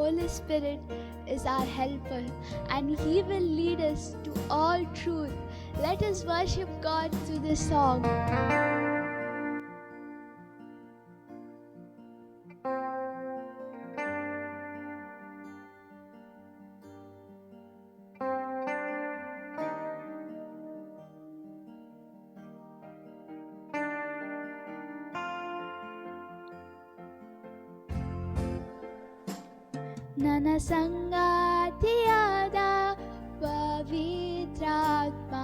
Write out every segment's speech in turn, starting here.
Holy Spirit is our helper, and He will lead us to all truth. Let us worship God through this song. ನನ್ನ ಸಂಗಾತಿಯಾದ ಪವಿತ್ರಾತ್ಮ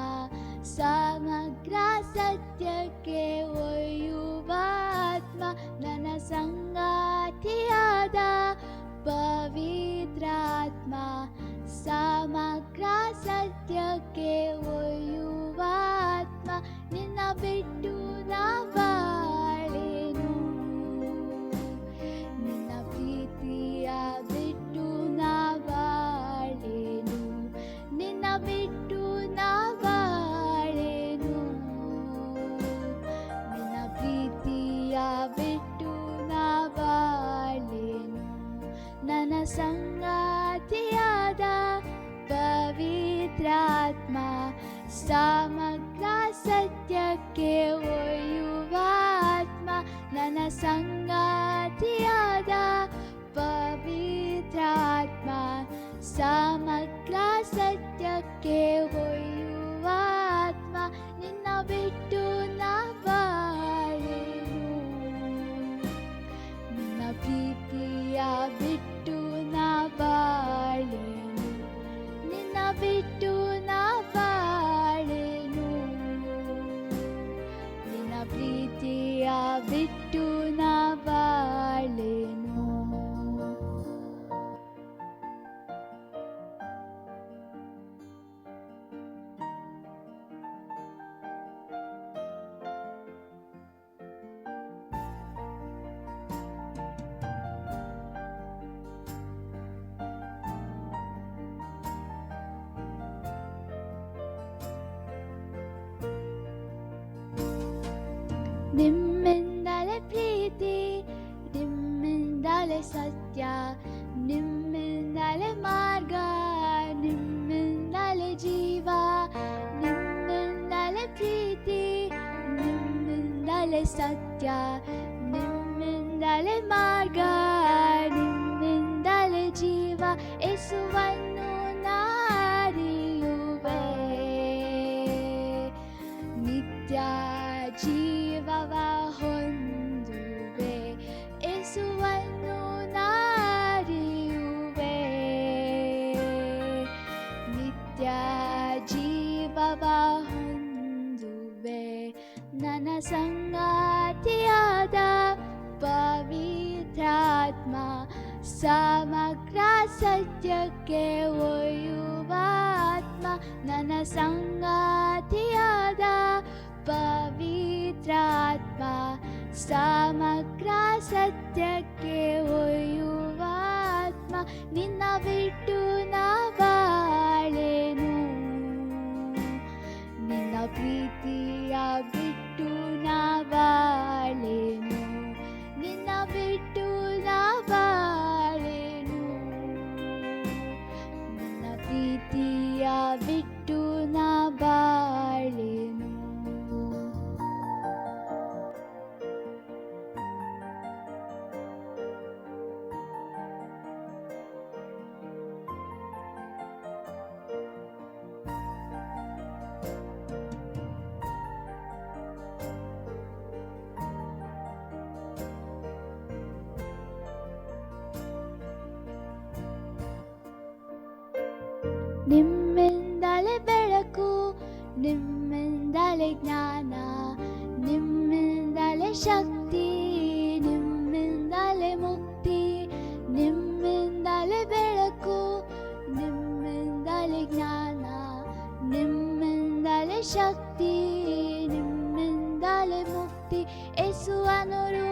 ಸಮಗ್ರ ಸತ್ಯಕ್ಕೆ ಒಯ್ಯುವ ಆತ್ಮ. ನನ್ನ ಸಂಗಾತಿಯಾದ ಪವಿತ್ರಾತ್ಮ ಸಮಗ್ರ ಸತ್ಯಕ್ಕೆ ಒಯ್ಯುವ ಆತ್ಮ. ನಿನ್ನ ಬಿಟ್ಟು ನಾ ಬಾಳೇನು, ನಿನ್ನ ಪ್ರೀತಿಯ ಬಿಟ್ಟು ನಾ ಬಾಳೇನು, ನಿನ್ನ ಬಿಟ್ಟು ನಾ ಬಾಳೇನು, ನಿನ್ನ ಪ್ರೀತಿಯ ಬಿಟ್ಟು ನಾ ಬಾಳೇನು. ನನ್ನ ಸಂಗಾತಿಯಾದ ಪವಿತ್ರಾತ್ಮ ಸಮಗ್ರ ಸತ್ಯಕ್ಕೆ ಒಯ್ಯುವ ಆತ್ಮ. ನನ್ನ ಸಂಗಾತಿಯಾದ ಪವಿತ್ರಾತ್ಮ ಸಮಗ್ರ ಸತ್ಯಕ್ಕೆ ಒಯ್ಯುವ ಆತ್ಮ. ನಿನ್ನ ಬಿಟ್ಟು ನಾ ಬಾಳೇನು, ನಿನ್ನ ಪ್ರೀತಿಯ ಬಿಟ್ಟು ನಾ ಬಾಳೇನು, ನಿನ್ನ ಬಿಟ್ಟು ನಾ ಬಾಳೇನು, ನಿನ್ನ ಪ್ರೀತಿಯ ಬಿಟ್ಟು ನಾ ಬಾಳೇನು. ನಿಮ್ಮಿಂದಲೇ ಪ್ರೀತಿ, ನಿಮ್ಮಿಂದಲೇ ಸತ್ಯ, ನಿಮ್ಮಿಂದಲೇ ಮಾರ್ಗ, ನಿಮ್ಮಿಂದಲೇ ಜೀವ. ನಿಮ್ಮಿಂದಲೇ ಪ್ರೀತಿ, ನಿಮ್ಮಿಂದಲೇ ಸತ್ಯ, ನಿಮ್ಮಿಂದಲೇ ಮಾರ್ಗ, ನಿಮ್ಮಿಂದಲೇ ಜೀವ. ಯೇಸುವನ್ನು ನಾ ಅರಿಯುವೆ, ನಿತ್ಯ ಜೀವವ ಹೊಂದುವೆ. ಯೇಸುವನ್ನು ನಾ ಅರಿಯುವೆ, ನಿತ್ಯ ಜೀವವ ಹೊಂದುವೆ. ನನ್ನ ಸಂಗಾತಿಯಾದ ಪವಿತ್ರಾತ್ಮ ಸಮಗ್ರ ಸತ್ಯಕ್ಕೆ ಒಯ್ಯುವ ಆತ್ಮ. ನನ್ನ ಸಂಗಾತಿಯಾದ ಪವಿತ್ರಾತ್ಮ ಸಮಗ್ರ ಸತ್ಯಕ್ಕೆ ಒಯ್ಯುವ ಆತ್ಮ. ನಿನ್ನ ಬಿಟ್ಟು ನಾ ಬಾಳೇನು, ನಿನ್ನ ಪ್ರೀತಿಯ ಬಿಟ್ಟು ನಾ ಬಾಳೇನು, ನಿನ್ನ ಬಿಟ್ಟು ನಾ ಬಾಳೇನು, ನಿನ್ನ ಪ್ರೀತಿಯ ಬಿಟ್ಟು ನಾ ಬಾಳೇನು. ನಿಮ್ಮಿಂದಲೇ ಬೆಳಕು, ನಿಮ್ಮಿಂದಲೇ ಜ್ಞಾನ, ನಿಮ್ಮಿಂದಲೇ ಶಕ್ತಿ, ನಿಮ್ಮಿಂದಲೇ ಮುಕ್ತಿ. ನಿಮ್ಮಿಂದಲೇ ಬೆಳಕು, ನಿಮ್ಮಿಂದಲೇ ಜ್ಞಾನ, ನಿಮ್ಮಿಂದಲೇ ಶಕ್ತಿ, ನಿಮ್ಮಿಂದಲೇ ಮುಕ್ತಿ. ಯೇಸು ಅನುರೂಪಿನಾಗುವೆ,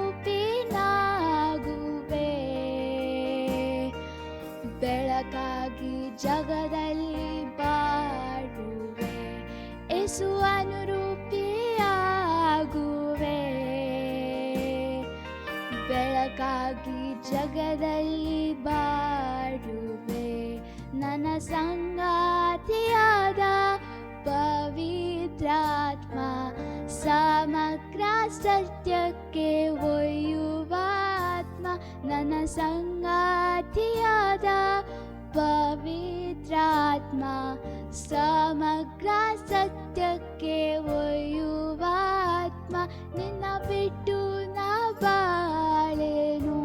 ಬೆಳಕಾಗಿ ಜಗದಲ್ಲಿ ಬಾಳುವೆ. ಯೇಸು ಅನುರೂಪಿಯಾಗುವೆ, ಬೆಳಕಾಗಿ ನಿನಗಾಗಿ ಜಗದಲ್ಲಿ ಬಾಳುವೆ. ನನ್ನ ಸಂಗಾತಿಯಾದ ಪವಿತ್ರಾತ್ಮ ಸಮಗ್ರ ಸತ್ಯಕ್ಕೆ ಒಯ್ಯುವ ಆತ್ಮ. ನನ್ನ ಸಂಗಾತಿಯಾದ ಪವಿತ್ರಾತ್ಮ ಸಮಗ್ರ ಸತ್ಯಕ್ಕೆ ಒಯ್ಯುವ ಆತ್ಮ. ನಿನ್ನ ಬಿಟ್ಟು ನಾ ಬಾಳೆನು,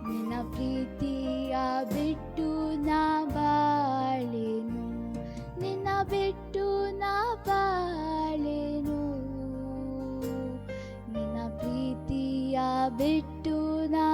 ನಿನ್ನ ಪ್ರೀತಿಯ ಬಿಟ್ಟು ನಾ ಬಾಳೆನು, ನಿನ್ನ ಬಿಟ್ಟು ನಾ ಬಾಳೆನು, ನಿನ್ನ ಪ್ರೀತಿಯ ಬಿಟ್ಟು ನಾ